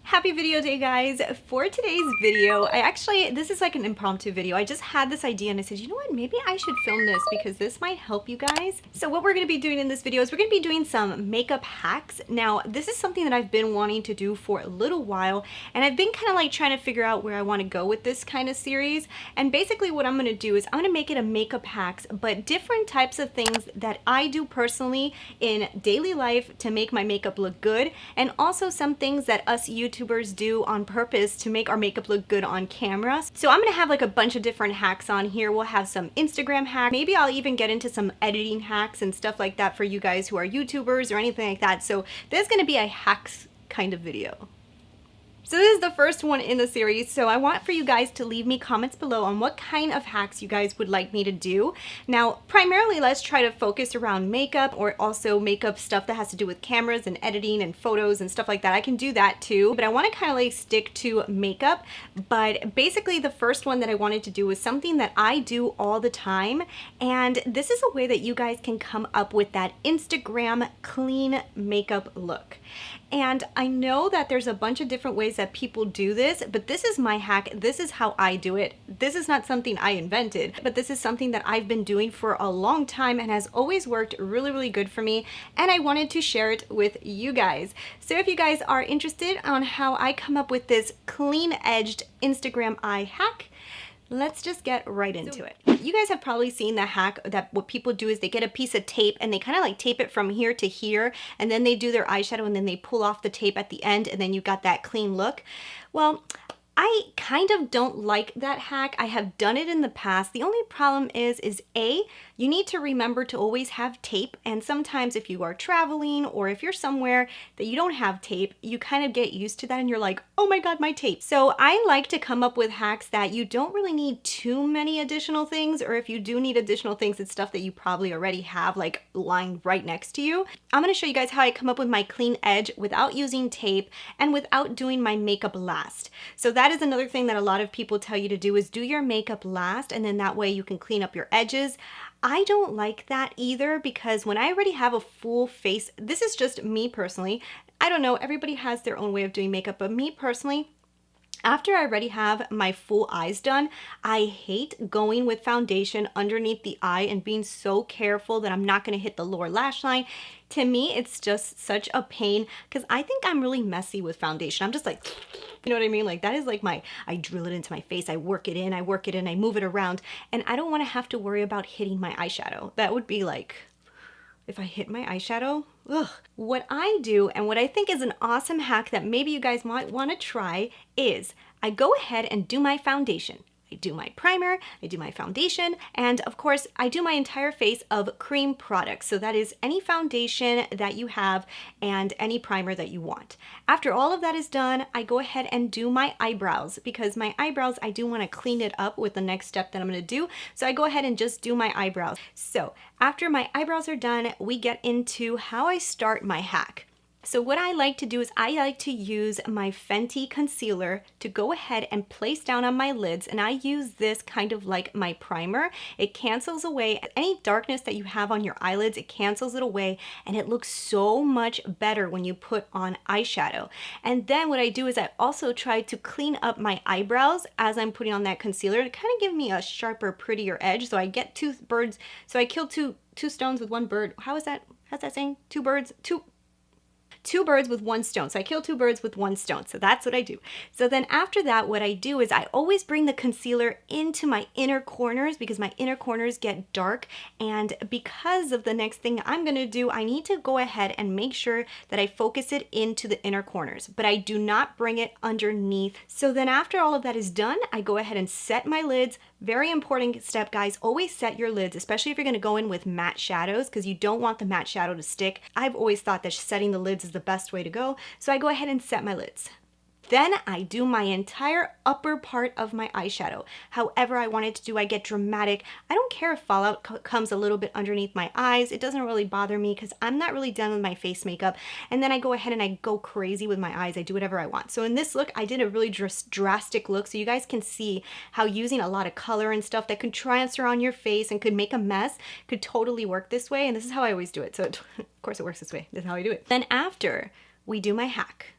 Happy video day, guys. For today's video, this is like an impromptu video. I just had this idea and I said, you know what, maybe I should film this because this might help you guys. So what we're gonna be doing in this video is we're gonna be doing some makeup hacks. Now, this is something that I've been wanting to do for a little while, and I've been kind of like trying to figure out where I wanna go with this kind of series. And basically what I'm gonna do is I'm gonna make it a makeup hacks, but different types of things that I do personally in daily life to make my makeup look good, and also some things that us YouTubers do on purpose to make our makeup look good on camera. So I'm gonna have like a bunch of different hacks on here. We'll have some Instagram hacks. Maybe I'll even get into some editing hacks and stuff like that for you guys who are YouTubers or anything like that. So there's gonna be a hacks kind of video. So this is the first one in the series, so I want for you guys to leave me comments below on what kind of hacks you guys would like me to do. Now, primarily, let's try to focus around makeup, or also makeup stuff that has to do with cameras and editing and photos and stuff like that. I can do that too, but I want to kind of like stick to makeup. But basically, the first one that I wanted to do was something that I do all the time, and this is a way that you guys can come up with that Instagram clean makeup look. And I know that there's a bunch of different ways that people do this, but this is my hack. This is how I do it. This is not something I invented, but this is something that I've been doing for a long time and has always worked really, really good for me. And I wanted to share it with you guys. So if you guys are interested on how I come up with this clean-edged Instagram eye hack, let's just get right into it. You guys have probably seen the hack that what people do is they get a piece of tape and they kind of like tape it from here to here, and then they do their eyeshadow and then they pull off the tape at the end, and then you got that clean look. Well, I kind of don't like that hack. I have done it in the past. The only problem is A, you need to remember to always have tape, and sometimes if you are traveling or if you're somewhere that you don't have tape, you kind of get used to that and you're like, oh my god, my tape. So I like to come up with hacks that you don't really need too many additional things, or if you do need additional things, it's stuff that you probably already have like lying right next to you. I'm going to show you guys how I come up with my clean edge without using tape and without doing my makeup last. So that is another thing that a lot of people tell you to do, is do your makeup last, and then that way you can clean up your edges. I don't like that either, because when I already have a full face, this is just me personally. I don't know, everybody has their own way of doing makeup, but me personally, after I already have my full eyes done, I hate going with foundation underneath the eye and being so careful that I'm not going to hit the lower lash line. To me, it's just such a pain because I think I'm really messy with foundation. I'm just like, you know what I mean? Like that is like I drill it into my face, I work it in, I move it around, and I don't want to have to worry about hitting my eyeshadow. That would be like, if I hit my eyeshadow, ugh. What I do, and what I think is an awesome hack that maybe you guys might want to try, is I go ahead and do my foundation. I do my primer, I do my foundation, and of course I do my entire face of cream products. So that is any foundation that you have and any primer that you want. After all of that is done, I go ahead and do my eyebrows, because my eyebrows, I do want to clean it up with the next step that I'm going to do. So I go ahead and just do my eyebrows. So after my eyebrows are done, we get into how I start my hack. So what I like to do is I like to use my Fenty concealer to go ahead and place down on my lids, and I use this kind of like my primer. It cancels away any darkness that you have on your eyelids. It cancels it away, and it looks so much better when you put on eyeshadow. And then what I do is I also try to clean up my eyebrows as I'm putting on that concealer to kind of give me a sharper, prettier edge. So I get two birds, so I kill two stones with one bird. How's that saying? Two birds with one stone. So I kill two birds with one stone. So that's what I do. So then after that, what I do is I always bring the concealer into my inner corners, because my inner corners get dark. And because of the next thing I'm going to do, I need to go ahead and make sure that I focus it into the inner corners, but I do not bring it underneath. So then after all of that is done, I go ahead and set my lids. Very important step, guys. Always set your lids, especially if you're going to go in with matte shadows, because you don't want the matte shadow to stick. I've always thought that setting the lids is the best way to go. So I go ahead and set my lids. Then I do my entire upper part of my eyeshadow. However I want it to do, I get dramatic. I don't care if fallout comes a little bit underneath my eyes. It doesn't really bother me because I'm not really done with my face makeup. And then I go ahead and I go crazy with my eyes. I do whatever I want. So in this look, I did a really drastic look, so you guys can see how using a lot of color and stuff that could transfer on your face and could make a mess could totally work this way. And this is how I always do it. So of course it works this way. This is how I do it. Then after we do my hack,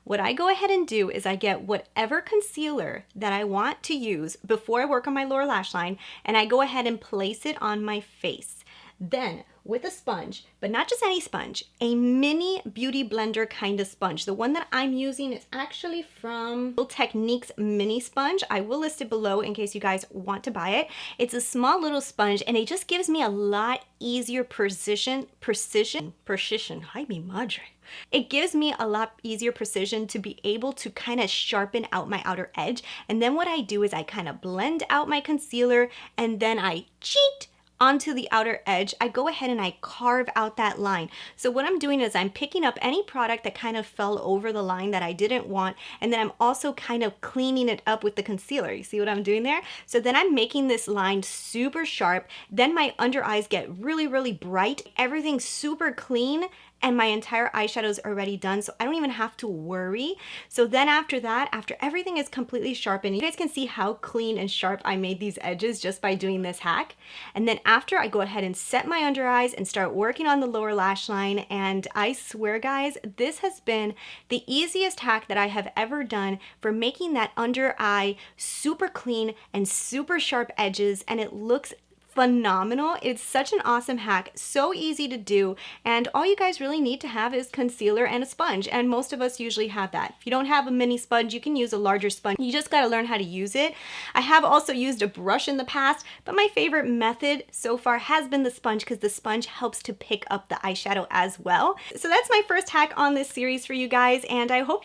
what I go ahead and do is I get whatever concealer that I want to use before I work on my lower lash line, and I go ahead and place it on my face. Then with a sponge, but not just any sponge, a mini beauty blender kind of sponge. The one that I'm using is actually from Techniques mini sponge. I will list it below in case you guys want to buy it. It's a small little sponge and it just gives me a lot easier precision, hi mi madre. It gives me a lot easier precision to be able to kind of sharpen out my outer edge. And then what I do is I kind of blend out my concealer and then I cheat onto the outer edge. I go ahead and I carve out that line. So what I'm doing is I'm picking up any product that kind of fell over the line that I didn't want, and then I'm also kind of cleaning it up with the concealer. You see what I'm doing there? So then I'm making this line super sharp. Then my under eyes get really, really bright. Everything's super clean, and my entire eyeshadow is already done, so I don't even have to worry. So then after that, after everything is completely sharpened, you guys can see how clean and sharp I made these edges just by doing this hack. And then after, I go ahead and set my under eyes and start working on the lower lash line. And I swear guys, this has been the easiest hack that I have ever done for making that under eye super clean and super sharp edges, and it looks phenomenal. It's such an awesome hack, so easy to do, and all you guys really need to have is concealer and a sponge, and most of us usually have that. If you don't have a mini sponge, you can use a larger sponge. You just got to learn how to use it. I have also used a brush in the past, but my favorite method so far has been the sponge because the sponge helps to pick up the eyeshadow as well. So that's my first hack on this series for you guys, and I hope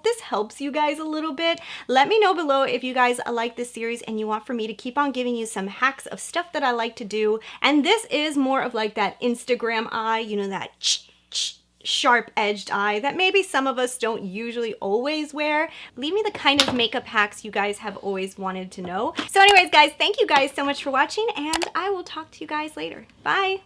this helps you guys a little bit. Let me know below if you guys like this series and you want for me to keep on giving you some hacks of stuff that I like to do. And this is more of like that Instagram eye, you know, that sharp edged eye that maybe some of us don't usually always wear. Leave me the kind of makeup hacks you guys have always wanted to know. So anyways guys, thank you guys so much for watching, and I will talk to you guys later. Bye.